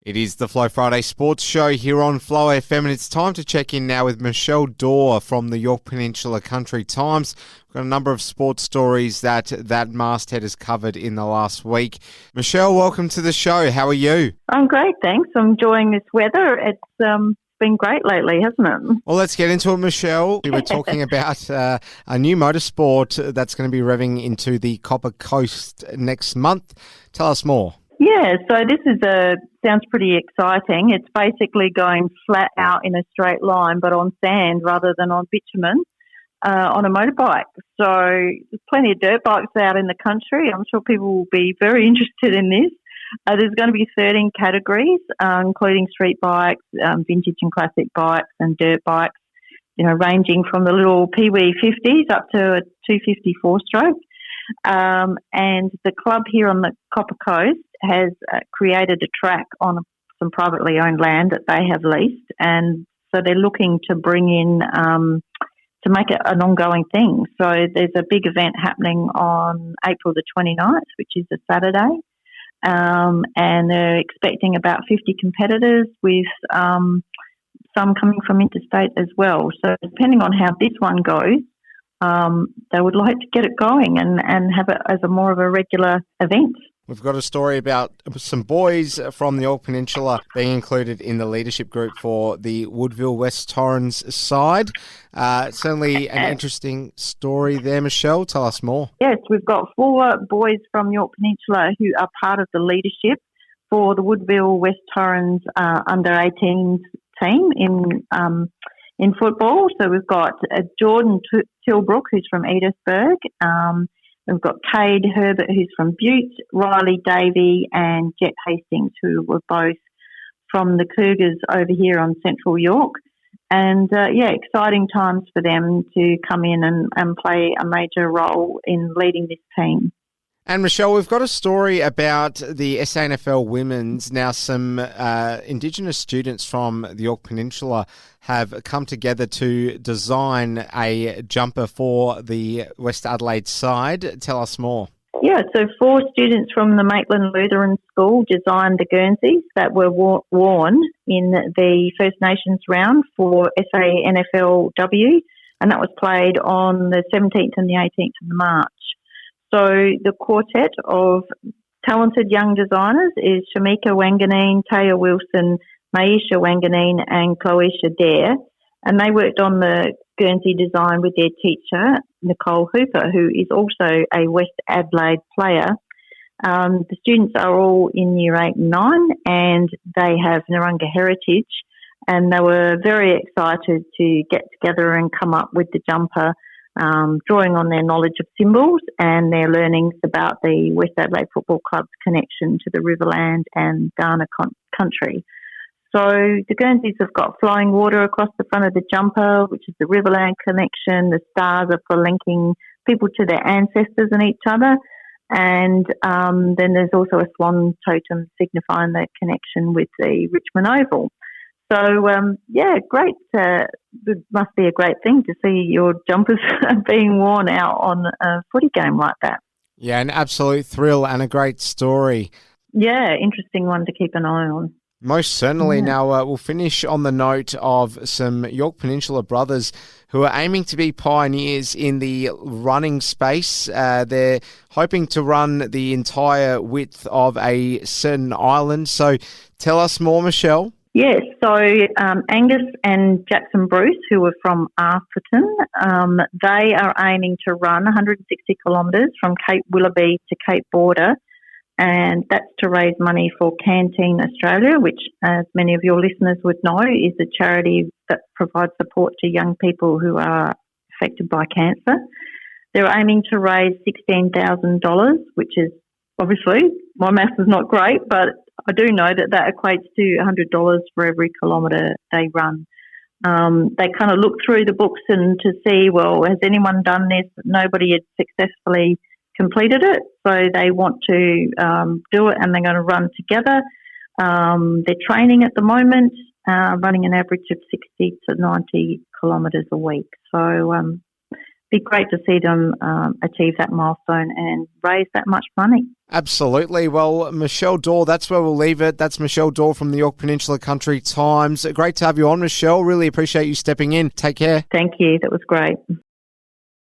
It is the Flow Friday Sports Show here on Flow FM, and it's time to check in now with Michelle Dawes from the Yorke Peninsula Country Times. We've got a number of sports stories that masthead has covered in the last week. Michelle, welcome to the show. How are you? I'm great, thanks. I'm enjoying this weather. It's been great lately, hasn't it? Well, let's get into it, Michelle. We were talking about a new motorsport that's going to be revving into the Copper Coast next month. Tell us more. Yeah, so this sounds pretty exciting. It's basically going flat out in a straight line, but on sand rather than on bitumen, on a motorbike. So there's plenty of dirt bikes out in the country. I'm sure people will be very interested in this. There's going to be 13 categories, including street bikes, vintage and classic bikes, and dirt bikes. Ranging from the little Pee-wee 50s up to a 250 four-stroke. And the club here on the Copper Coast has created a track on some privately owned land that they have leased, and so they're looking to bring in to make it an ongoing thing. So there's a big event happening on April the 29th, which is a Saturday, and they're expecting about 50 competitors with some coming from interstate as well. So depending on how this one goes, they would like to get it going and have it as a more of a regular event. We've got a story about some boys from the Yorke Peninsula being included in the leadership group for the Woodville West Torrens side. Certainly an interesting story there, Michelle. Tell us more. Yes, we've got 4 boys from Yorke Peninsula who are part of the leadership for the Woodville West Torrens under-18s team in football. So we've got Jordan Tilbrook, who's from Edithburgh. We've got Cade Herbert, who's from Butte, Riley Davey, and Jet Hastings, who were both from the Cougars over here on Central York. And, exciting times for them to come in and play a major role in leading this team. And Michelle, we've got a story about the SANFL Women's. Now, some Indigenous students from the Yorke Peninsula have come together to design a jumper for the West Adelaide side. Tell us more. Yeah, so 4 students from the Maitland Lutheran School designed the Guernseys that were worn in the First Nations round for SANFLW, and that was played on the 17th and the 18th of March. So the quartet of talented young designers is Shamika Wanganeen, Taya Wilson, Maisha Wanganeen and Chloesha Dare, and they worked on the Guernsey design with their teacher, Nicole Hooper, who is also a West Adelaide player. The students are all in Year 8 and 9, and they have Narungga heritage, and they were very excited to get together and come up with the jumper, drawing on their knowledge of symbols and their learnings about the West Adelaide Football Club's connection to the Riverland and Ghana country. So the Guernseys have got flowing water across the front of the jumper, which is the Riverland connection. The stars are for linking people to their ancestors and each other. And then there's also a swan totem signifying the connection with the Richmond Oval. So, great. It must be a great thing to see your jumpers being worn out on a footy game like that. Yeah, an absolute thrill and a great story. Yeah, interesting one to keep an eye on. Most certainly. Yeah. Now, we'll finish on the note of some Yorke Peninsula brothers who are aiming to be pioneers in the running space. They're hoping to run the entire width of a certain island. So tell us more, Michelle. Yes, so Angus and Jackson Bruce, who are from Arthurton, they are aiming to run 160 kilometres from Cape Willoughby to Cape Border, and that's to raise money for Canteen Australia, which, as many of your listeners would know, is a charity that provides support to young people who are affected by cancer. They're aiming to raise $16,000, which is obviously, my maths is not great, but I do know that equates to $100 for every kilometre they run. They kind of look through the books and to see, well, has anyone done this? Nobody had successfully completed it, so they want to do it, and they're going to run together. They're training at the moment, running an average of 60 to 90 kilometres a week. So be great to see them achieve that milestone and raise that much money. Absolutely. Well, Michelle Dawes, that's where we'll leave it. That's Michelle Dawes from the Yorke Peninsula Country Times. Great to have you on, Michelle. Really appreciate you stepping in. Take care. Thank you. That was great.